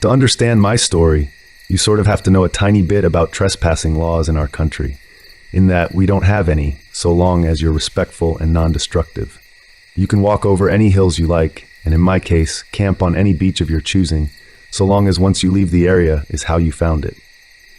To understand my story, you sort of have to know a tiny bit about trespassing laws in our country, in that we don't have any, so long as you're respectful and non-destructive. You can walk over any hills you like, and in my case, camp on any beach of your choosing, so long as once you leave the area is how you found it.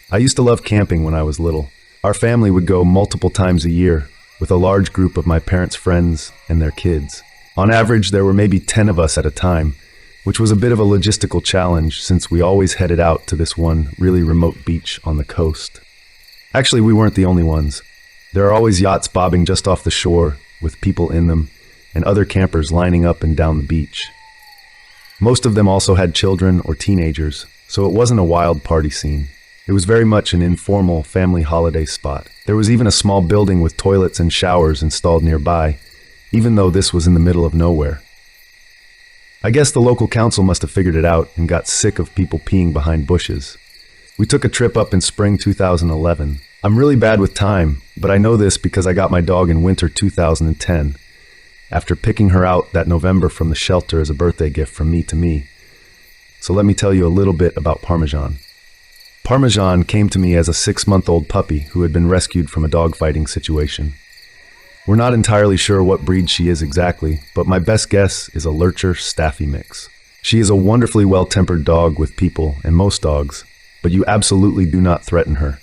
I used to love camping when I was little. Our family would go multiple times a year, with a large group of my parents' friends and their kids. On average, there were maybe 10 of us at a time, which was a bit of a logistical challenge since we always headed out to this one really remote beach on the coast. Actually, we weren't the only ones. There are always yachts bobbing just off the shore, with people in them, and other campers lining up and down the beach. Most of them also had children or teenagers, so it wasn't a wild party scene. It was very much an informal family holiday spot. There was even a small building with toilets and showers installed nearby, even though this was in the middle of nowhere. I guess the local council must have figured it out and got sick of people peeing behind bushes. We took a trip up in spring 2011. I'm really bad with time, but I know this because I got my dog in winter 2010, after picking her out that November from the shelter as a birthday gift from me to me. So let me tell you a little bit about Parmesan. Parmesan came to me as a 6-month-old puppy who had been rescued from a dogfighting situation. We're not entirely sure what breed she is exactly, but my best guess is a Lurcher Staffy mix. She is a wonderfully well-tempered dog with people and most dogs, but you absolutely do not threaten her.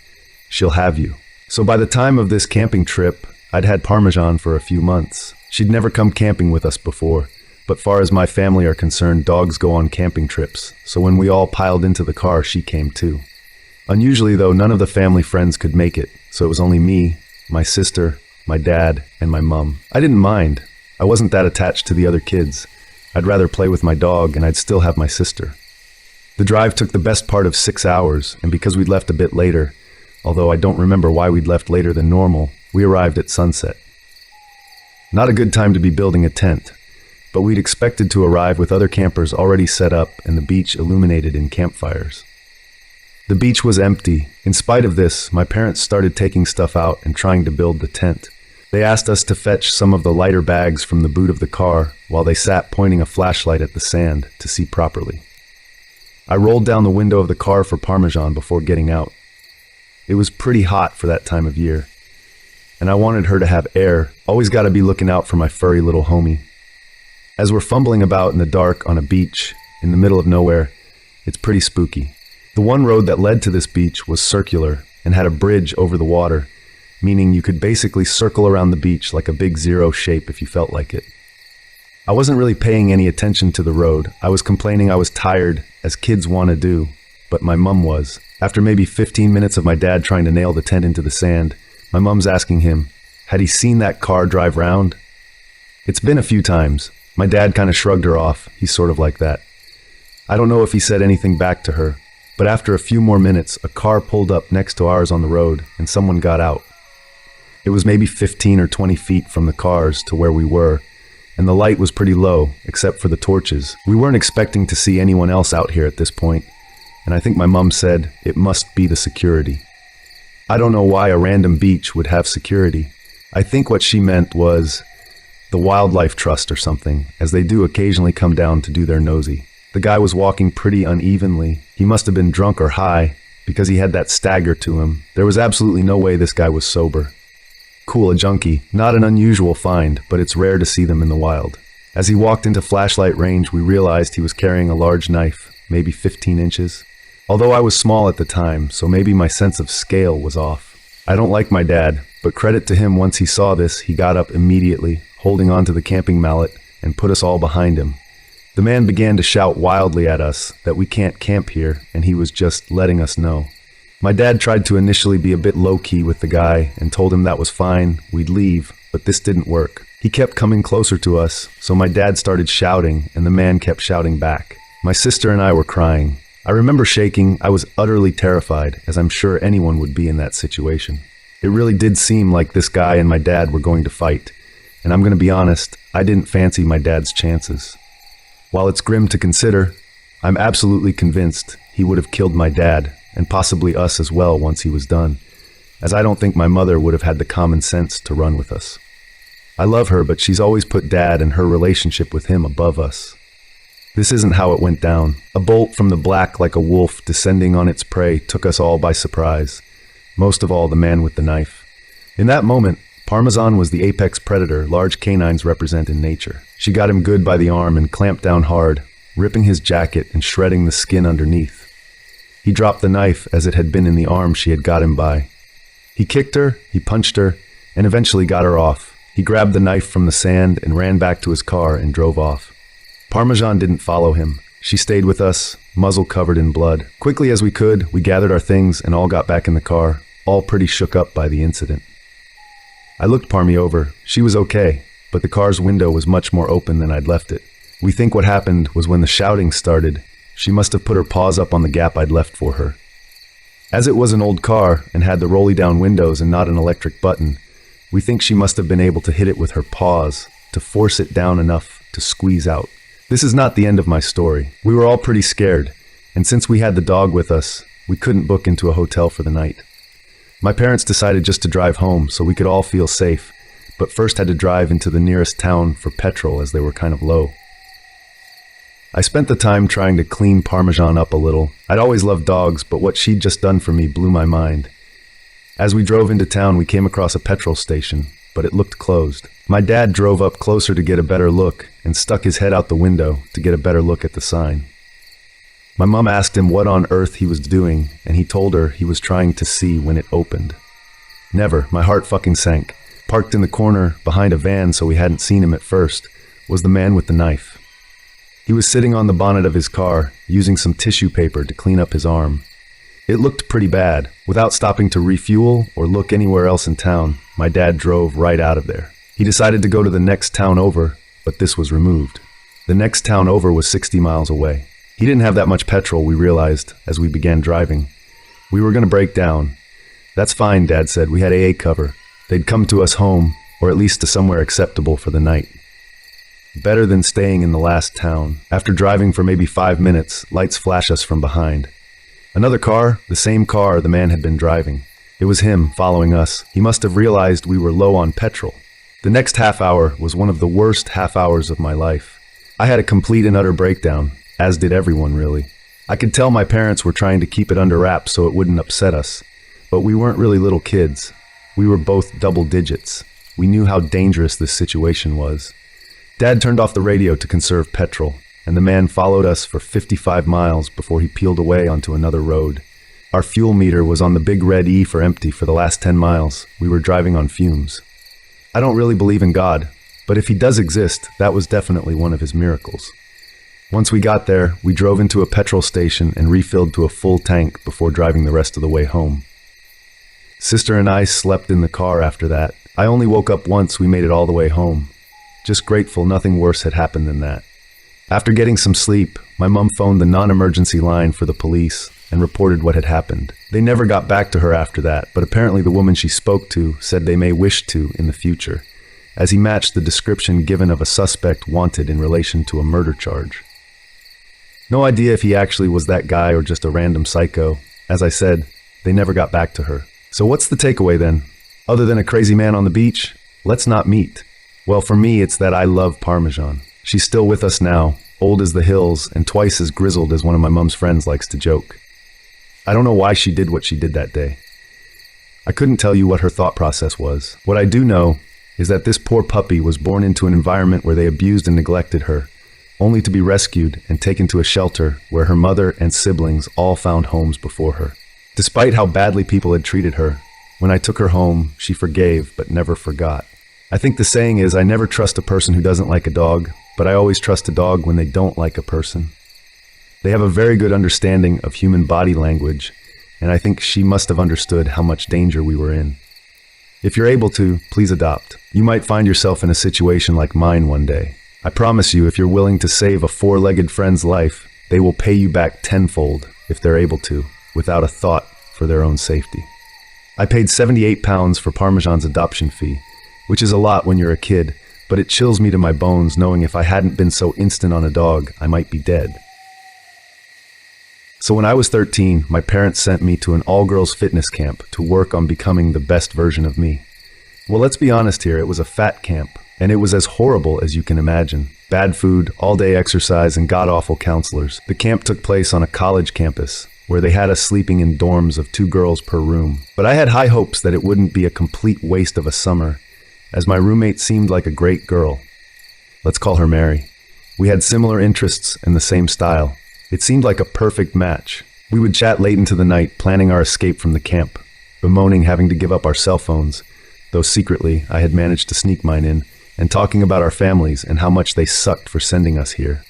She'll have you. So by the time of this camping trip, I'd had Parmesan for a few months. She'd never come camping with us before, but far as my family are concerned, dogs go on camping trips, so when we all piled into the car, she came too. Unusually though, none of the family friends could make it, so it was only me, my sister, my dad, and my mum. I didn't mind. I wasn't that attached to the other kids. I'd rather play with my dog, and I'd still have my sister. The drive took the best part of 6 hours, and because we'd left a bit later, although I don't remember why we'd left later than normal, we arrived at sunset. Not a good time to be building a tent, but we'd expected to arrive with other campers already set up and the beach illuminated in campfires. The beach was empty. In spite of this, my parents started taking stuff out and trying to build the tent. They asked us to fetch some of the lighter bags from the boot of the car while they sat pointing a flashlight at the sand to see properly. I rolled down the window of the car for Parmesan before getting out. It was pretty hot for that time of year, and I wanted her to have air. Always got to be looking out for my furry little homie. As we're fumbling about in the dark on a beach in the middle of nowhere, it's pretty spooky. The one road that led to this beach was circular and had a bridge over the water, meaning you could basically circle around the beach like a big zero shape if you felt like it. I wasn't really paying any attention to the road. I was complaining I was tired, as kids want to do, but my mum was. After maybe 15 minutes of my dad trying to nail the tent into the sand, my mum's asking him, had he seen that car drive round? It's been a few times. My dad kind of shrugged her off. He's sort of like that. I don't know if he said anything back to her, but after a few more minutes, a car pulled up next to ours on the road, and someone got out. It was maybe 15 or 20 feet from the cars to where we were, and the light was pretty low, except for the torches. We weren't expecting to see anyone else out here at this point, and I think my mum said it must be the security. I don't know why a random beach would have security. I think what she meant was the Wildlife Trust or something, as they do occasionally come down to do their nosy. The guy was walking pretty unevenly. He must have been drunk or high, because he had that stagger to him. There was absolutely no way this guy was sober. Cool, a junkie. Not an unusual find, but it's rare to see them in the wild. As he walked into flashlight range, we realized he was carrying a large knife, maybe 15 inches. Although I was small at the time, so maybe my sense of scale was off. I don't like my dad, but credit to him, once he saw this, he got up immediately, holding onto the camping mallet, and put us all behind him. The man began to shout wildly at us that we can't camp here, and he was just letting us know. My dad tried to initially be a bit low-key with the guy and told him that was fine, we'd leave, but this didn't work. He kept coming closer to us, so my dad started shouting, and the man kept shouting back. My sister and I were crying. I remember shaking. I was utterly terrified, as I'm sure anyone would be in that situation. It really did seem like this guy and my dad were going to fight, and I'm going to be honest, I didn't fancy my dad's chances. While it's grim to consider, I'm absolutely convinced he would have killed my dad, and possibly us as well once he was done, as I don't think my mother would have had the common sense to run with us. I love her, but she's always put Dad and her relationship with him above us. This isn't how it went down. A bolt from the black like a wolf descending on its prey took us all by surprise. Most of all, the man with the knife. In that moment, Parmesan was the apex predator large canines represent in nature. She got him good by the arm and clamped down hard, ripping his jacket and shredding the skin underneath. He dropped the knife as it had been in the arm she had got him by. He kicked her, he punched her, and eventually got her off. He grabbed the knife from the sand and ran back to his car and drove off. Parmesan didn't follow him. She stayed with us, muzzle covered in blood. Quickly as we could, we gathered our things and all got back in the car, all pretty shook up by the incident. I looked Parmy over. She was okay, but the car's window was much more open than I'd left it. We think what happened was when the shouting started, she must have put her paws up on the gap I'd left for her. As it was an old car and had the rolly-down windows and not an electric button, we think she must have been able to hit it with her paws to force it down enough to squeeze out. This is not the end of my story. We were all pretty scared, and since we had the dog with us, we couldn't book into a hotel for the night. My parents decided just to drive home so we could all feel safe, but first had to drive into the nearest town for petrol as they were kind of low. I spent the time trying to clean Parmesan up a little. I'd always loved dogs, but what she'd just done for me blew my mind. As we drove into town, we came across a petrol station, but it looked closed. My dad drove up closer to get a better look and stuck his head out the window to get a better look at the sign. My mom asked him what on earth he was doing, and he told her he was trying to see when it opened. Never, my heart fucking sank. Parked in the corner behind a van so we hadn't seen him at first was the man with the knife. He was sitting on the bonnet of his car, using some tissue paper to clean up his arm. It looked pretty bad. Without stopping to refuel or look anywhere else in town, my dad drove right out of there. He decided to go to the next town over, but this was removed. The next town over was 60 miles away. He didn't have that much petrol, we realized, as we began driving. We were going to break down. That's fine, Dad said. We had AA cover. They'd come to us home, or at least to somewhere acceptable for the night. Better than staying in the last town. After driving for maybe 5 minutes, lights flash us from behind. Another car, the same car the man had been driving. It was him following us. He must have realized we were low on petrol. The next half hour was one of the worst half hours of my life. I had a complete and utter breakdown, as did everyone really. I could tell my parents were trying to keep it under wraps so it wouldn't upset us. But we weren't really little kids. We were both double digits. We knew how dangerous this situation was. Dad turned off the radio to conserve petrol, and the man followed us for 55 miles before he peeled away onto another road. Our fuel meter was on the big red E for empty for the last 10 miles. We were driving on fumes. I don't really believe in God, but if he does exist, that was definitely one of his miracles. Once we got there, we drove into a petrol station and refilled to a full tank before driving the rest of the way home. Sister and I slept in the car after that. I only woke up once we made it all the way home. Just grateful nothing worse had happened than that. After getting some sleep, my mom phoned the non-emergency line for the police and reported what had happened. They never got back to her after that, but apparently the woman she spoke to said they may wish to in the future, as he matched the description given of a suspect wanted in relation to a murder charge. No idea if he actually was that guy or just a random psycho. As I said, they never got back to her. So what's the takeaway then? Other than a crazy man on the beach, let's not meet. Well, for me, it's that I love Parmesan. She's still with us now, old as the hills and twice as grizzled as one of my mom's friends likes to joke. I don't know why she did what she did that day. I couldn't tell you what her thought process was. What I do know is that this poor puppy was born into an environment where they abused and neglected her, only to be rescued and taken to a shelter where her mother and siblings all found homes before her. Despite how badly people had treated her, when I took her home, she forgave but never forgot. I think the saying is, I never trust a person who doesn't like a dog, but I always trust a dog when they don't like a person. They have a very good understanding of human body language, and I think she must have understood how much danger we were in. If you're able to, please adopt. You might find yourself in a situation like mine one day. I promise you, if you're willing to save a four-legged friend's life, they will pay you back tenfold if they're able to, without a thought for their own safety. I paid £78 for Parmesan's adoption fee, which is a lot when you're a kid, but it chills me to my bones knowing if I hadn't been so instant on a dog, I might be dead. So when I was 13, my parents sent me to an all-girls fitness camp to work on becoming the best version of me. Well, let's be honest here, it was a fat camp, and it was as horrible as you can imagine. Bad food, all-day exercise, and god-awful counselors. The camp took place on a college campus, where they had us sleeping in dorms of 2 girls per room. But I had high hopes that it wouldn't be a complete waste of a summer, as my roommate seemed like a great girl. Let's call her Mary. We had similar interests and the same style. It seemed like a perfect match. We would chat late into the night, planning our escape from the camp, bemoaning having to give up our cell phones, though secretly I had managed to sneak mine in, and talking about our families and how much they sucked for sending us here.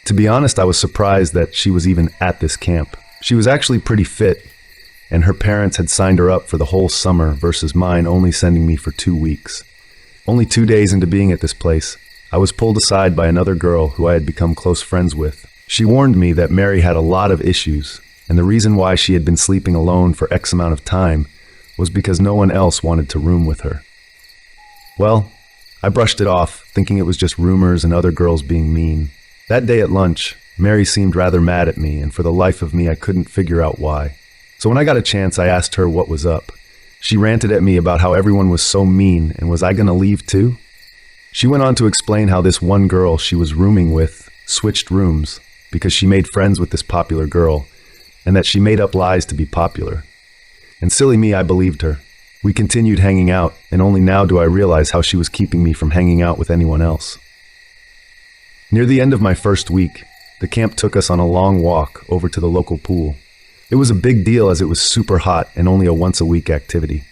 To be honest, I was surprised that she was even at this camp. She was actually pretty fit, and her parents had signed her up for the whole summer versus mine only sending me for 2 weeks. Only 2 days into being at this place, I was pulled aside by another girl who I had become close friends with. She warned me that Mary had a lot of issues, and the reason why she had been sleeping alone for X amount of time was because no one else wanted to room with her. Well, I brushed it off, thinking it was just rumors and other girls being mean. That day at lunch, Mary seemed rather mad at me, and for the life of me, I couldn't figure out why. So when I got a chance, I asked her what was up. She ranted at me about how everyone was so mean, and was I gonna leave too? She went on to explain how this one girl she was rooming with switched rooms because she made friends with this popular girl, and that she made up lies to be popular. And silly me, I believed her. We continued hanging out, and only now do I realize how she was keeping me from hanging out with anyone else. Near the end of my first week, the camp took us on a long walk over to the local pool. It was a big deal as it was super hot and only a once-a-week activity.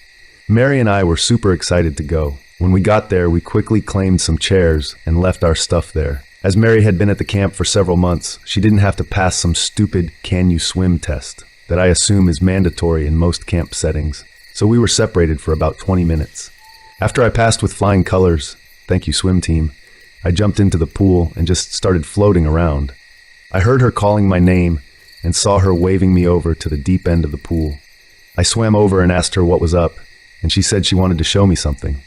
Mary and I were super excited to go. When we got there, we quickly claimed some chairs and left our stuff there. As Mary had been at the camp for several months, she didn't have to pass some stupid "can you swim" test that I assume is mandatory in most camp settings. So we were separated for about 20 minutes. After I passed with flying colors, thank you swim team, I jumped into the pool and just started floating around. I heard her calling my name and saw her waving me over to the deep end of the pool. I swam over and asked her what was up, and she said she wanted to show me something.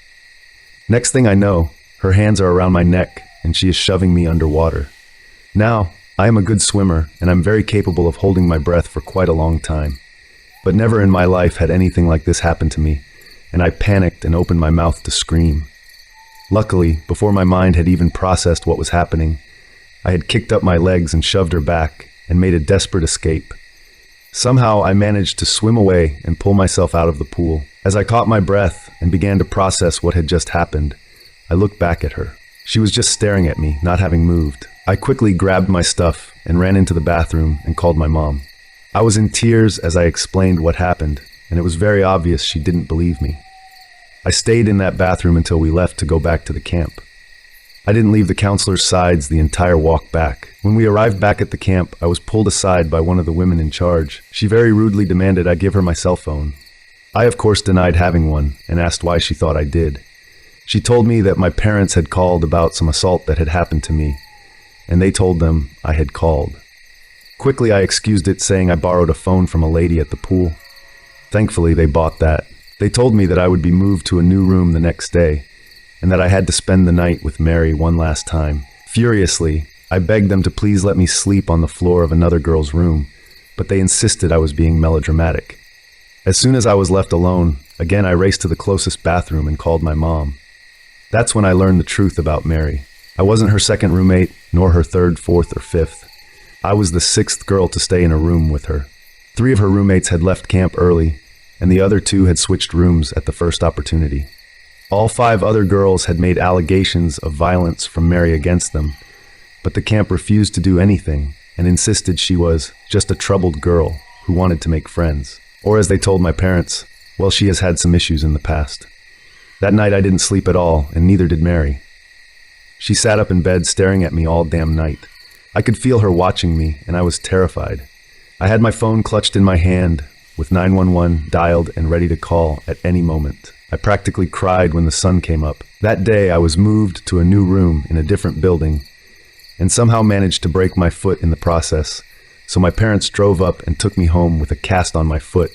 Next thing I know, her hands are around my neck and she is shoving me underwater. Now, I am a good swimmer and I'm very capable of holding my breath for quite a long time. But never in my life had anything like this happen to me, and I panicked and opened my mouth to scream. Luckily, before my mind had even processed what was happening, I had kicked up my legs and shoved her back and made a desperate escape. Somehow I managed to swim away and pull myself out of the pool. As I caught my breath and began to process what had just happened, I looked back at her. She was just staring at me, not having moved. I quickly grabbed my stuff and ran into the bathroom and called my mom. I was in tears as I explained what happened, and it was very obvious she didn't believe me. I stayed in that bathroom until we left to go back to the camp. I didn't leave the counselor's sides the entire walk back. When we arrived back at the camp, I was pulled aside by one of the women in charge. She very rudely demanded I give her my cell phone. I, of course, denied having one and asked why she thought I did. She told me that my parents had called about some assault that had happened to me, and they told them I had called. Quickly, I excused it, saying I borrowed a phone from a lady at the pool. Thankfully, they bought that. They told me that I would be moved to a new room the next day, and that I had to spend the night with Mary one last time. Furiously, I begged them to please let me sleep on the floor of another girl's room, but they insisted I was being melodramatic. As soon as I was left alone, again I raced to the closest bathroom and called my mom. That's when I learned the truth about Mary. I wasn't her second roommate, nor her third, fourth, or fifth. I was the 6th girl to stay in a room with her. 3 of her roommates had left camp early, and the other 2 had switched rooms at the first opportunity. All 5 other girls had made allegations of violence from Mary against them, but the camp refused to do anything and insisted she was just a troubled girl who wanted to make friends. Or as they told my parents, well, she has had some issues in the past. That night I didn't sleep at all, and neither did Mary. She sat up in bed staring at me all damn night. I could feel her watching me, and I was terrified. I had my phone clutched in my hand, with 911 dialed and ready to call at any moment. I practically cried when the sun came up. That day, I was moved to a new room in a different building, and somehow managed to break my foot in the process, so my parents drove up and took me home with a cast on my foot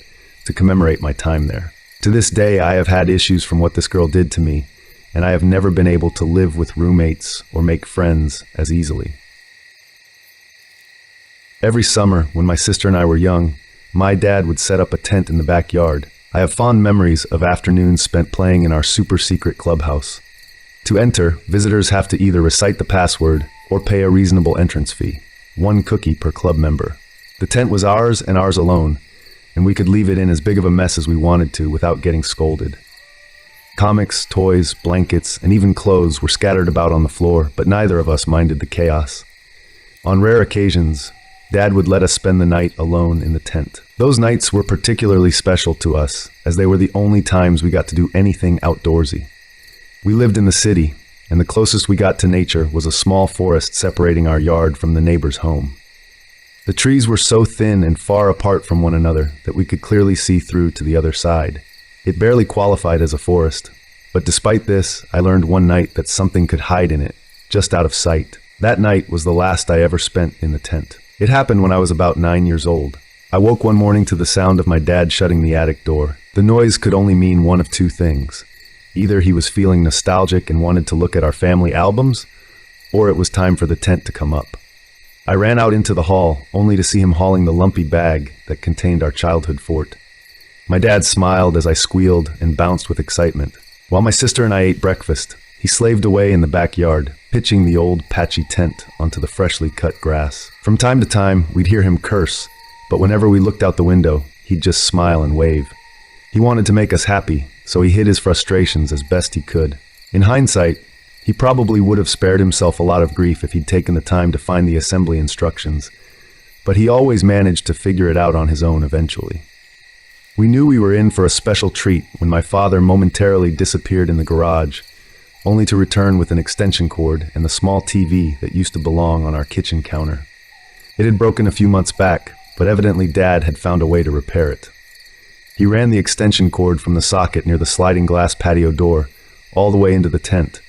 to commemorate my time there. To this day, I have had issues from what this girl did to me, and I have never been able to live with roommates or make friends as easily. Every summer, when my sister and I were young, my dad would set up a tent in the backyard. I have fond memories of afternoons spent playing in our super secret clubhouse. To enter, visitors have to either recite the password or pay a reasonable entrance fee, 1 cookie per club member. The tent was ours and ours alone, and we could leave it in as big of a mess as we wanted to without getting scolded. Comics, toys, blankets, and even clothes were scattered about on the floor, but neither of us minded the chaos. On rare occasions, Dad would let us spend the night alone in the tent. Those nights were particularly special to us, as they were the only times we got to do anything outdoorsy. We lived in the city, and the closest we got to nature was a small forest separating our yard from the neighbor's home. The trees were so thin and far apart from one another that we could clearly see through to the other side. It barely qualified as a forest, but despite this, I learned one night that something could hide in it, just out of sight. That night was the last I ever spent in the tent. It happened when I was about 9 years old. I woke one morning to the sound of my dad shutting the attic door. The noise could only mean one of two things. Either he was feeling nostalgic and wanted to look at our family albums, or it was time for the tent to come up. I ran out into the hall, only to see him hauling the lumpy bag that contained our childhood fort. My dad smiled as I squealed and bounced with excitement. While my sister and I ate breakfast, he slaved away in the backyard, pitching the old, patchy tent onto the freshly cut grass. From time to time, we'd hear him curse, but whenever we looked out the window, he'd just smile and wave. He wanted to make us happy, so he hid his frustrations as best he could. In hindsight, he probably would have spared himself a lot of grief if he'd taken the time to find the assembly instructions, but he always managed to figure it out on his own eventually. We knew we were in for a special treat when my father momentarily disappeared in the garage, only to return with an extension cord and the small TV that used to belong on our kitchen counter. It had broken a few months back, but evidently Dad had found a way to repair it. He ran the extension cord from the socket near the sliding glass patio door all the way into the tent,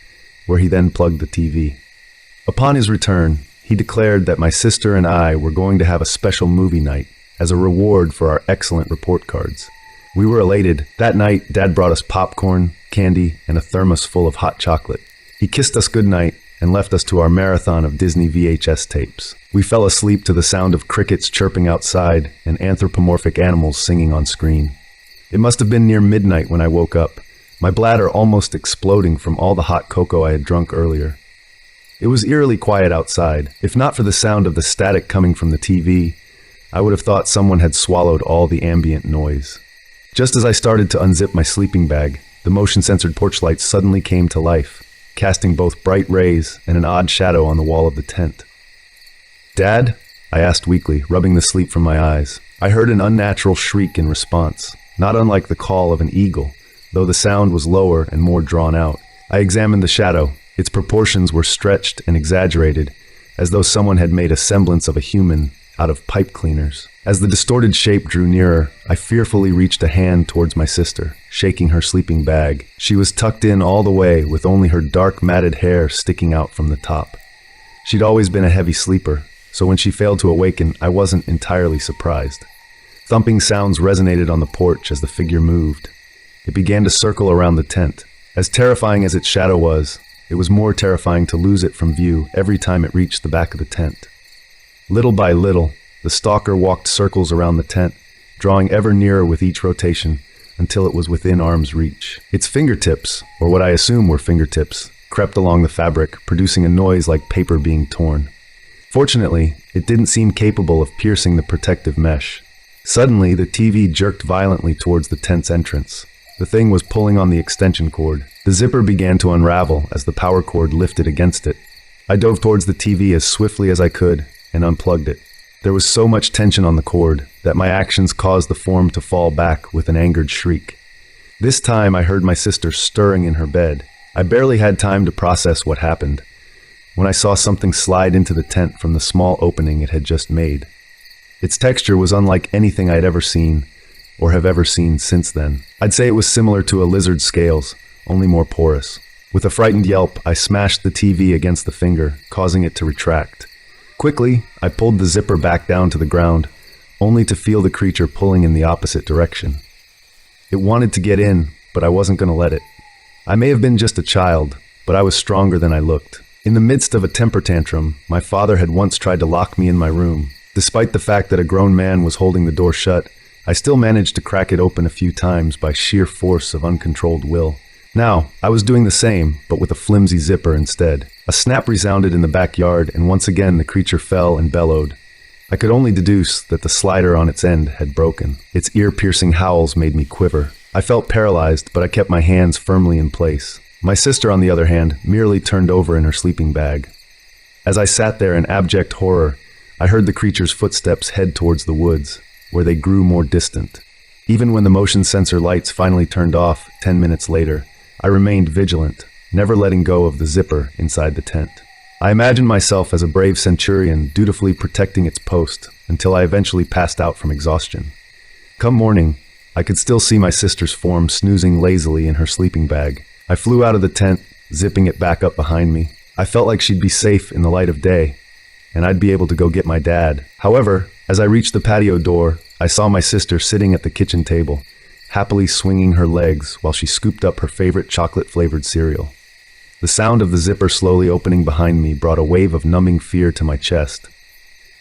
where he then plugged the TV. Upon his return, he declared that my sister and I were going to have a special movie night as a reward for our excellent report cards. We were elated. That night, Dad brought us popcorn, candy, and a thermos full of hot chocolate. He kissed us goodnight and left us to our marathon of Disney VHS tapes. We fell asleep to the sound of crickets chirping outside and anthropomorphic animals singing on screen. It must have been near midnight when I woke up, my bladder almost exploding from all the hot cocoa I had drunk earlier. It was eerily quiet outside. If not for the sound of the static coming from the TV, I would have thought someone had swallowed all the ambient noise. Just as I started to unzip my sleeping bag, the motion-censored porch light suddenly came to life, casting both bright rays and an odd shadow on the wall of the tent. "Dad?" I asked weakly, rubbing the sleep from my eyes. I heard an unnatural shriek in response, not unlike the call of an eagle, though the sound was lower and more drawn out. I examined the shadow. Its proportions were stretched and exaggerated, as though someone had made a semblance of a human out of pipe cleaners. As the distorted shape drew nearer, I fearfully reached a hand towards my sister, shaking her sleeping bag. She was tucked in all the way, with only her dark matted hair sticking out from the top. She'd always been a heavy sleeper, so when she failed to awaken, I wasn't entirely surprised. Thumping sounds resonated on the porch as the figure moved. It began to circle around the tent. As terrifying as its shadow was, it was more terrifying to lose it from view every time it reached the back of the tent. Little by little, the stalker walked circles around the tent, drawing ever nearer with each rotation until it was within arm's reach. Its fingertips, or what I assume were fingertips, crept along the fabric, producing a noise like paper being torn. Fortunately, it didn't seem capable of piercing the protective mesh. Suddenly, the TV jerked violently towards the tent's entrance. The thing was pulling on the extension cord. The zipper began to unravel as the power cord lifted against it. I dove towards the TV as swiftly as I could and unplugged it. There was so much tension on the cord that my actions caused the form to fall back with an angered shriek. This time I heard my sister stirring in her bed. I barely had time to process what happened when I saw something slide into the tent from the small opening it had just made. Its texture was unlike anything I'd ever seen or have ever seen since then. I'd say it was similar to a lizard's scales, only more porous. With a frightened yelp, I smashed the TV against the finger, causing it to retract. Quickly, I pulled the zipper back down to the ground, only to feel the creature pulling in the opposite direction. It wanted to get in, but I wasn't going to let it. I may have been just a child, but I was stronger than I looked. In the midst of a temper tantrum, my father had once tried to lock me in my room. Despite the fact that a grown man was holding the door shut, I still managed to crack it open a few times by sheer force of uncontrolled will. Now, I was doing the same, but with a flimsy zipper instead. A snap resounded in the backyard, and once again the creature fell and bellowed. I could only deduce that the slider on its end had broken. Its ear-piercing howls made me quiver. I felt paralyzed, but I kept my hands firmly in place. My sister, on the other hand, merely turned over in her sleeping bag. As I sat there in abject horror, I heard the creature's footsteps head towards the woods, where they grew more distant. Even when the motion sensor lights finally turned off 10 minutes later, I remained vigilant, never letting go of the zipper inside the tent. I imagined myself as a brave centurion dutifully protecting its post until I eventually passed out from exhaustion. Come morning, I could still see my sister's form snoozing lazily in her sleeping bag. I flew out of the tent, zipping it back up behind me. I felt like she'd be safe in the light of day, and I'd be able to go get my dad. However, as I reached the patio door, I saw my sister sitting at the kitchen table, happily swinging her legs while she scooped up her favorite chocolate-flavored cereal. The sound of the zipper slowly opening behind me brought a wave of numbing fear to my chest.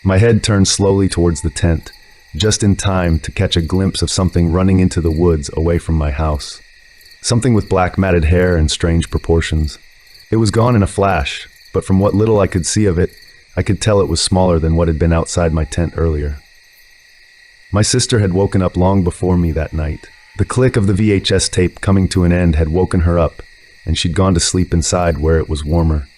My head turned slowly towards the tent, just in time to catch a glimpse of something running into the woods away from my house. Something with black matted hair and strange proportions. It was gone in a flash, but from what little I could see of it, I could tell it was smaller than what had been outside my tent earlier. My sister had woken up long before me that night. The click of the VHS tape coming to an end had woken her up, and she'd gone to sleep inside where it was warmer.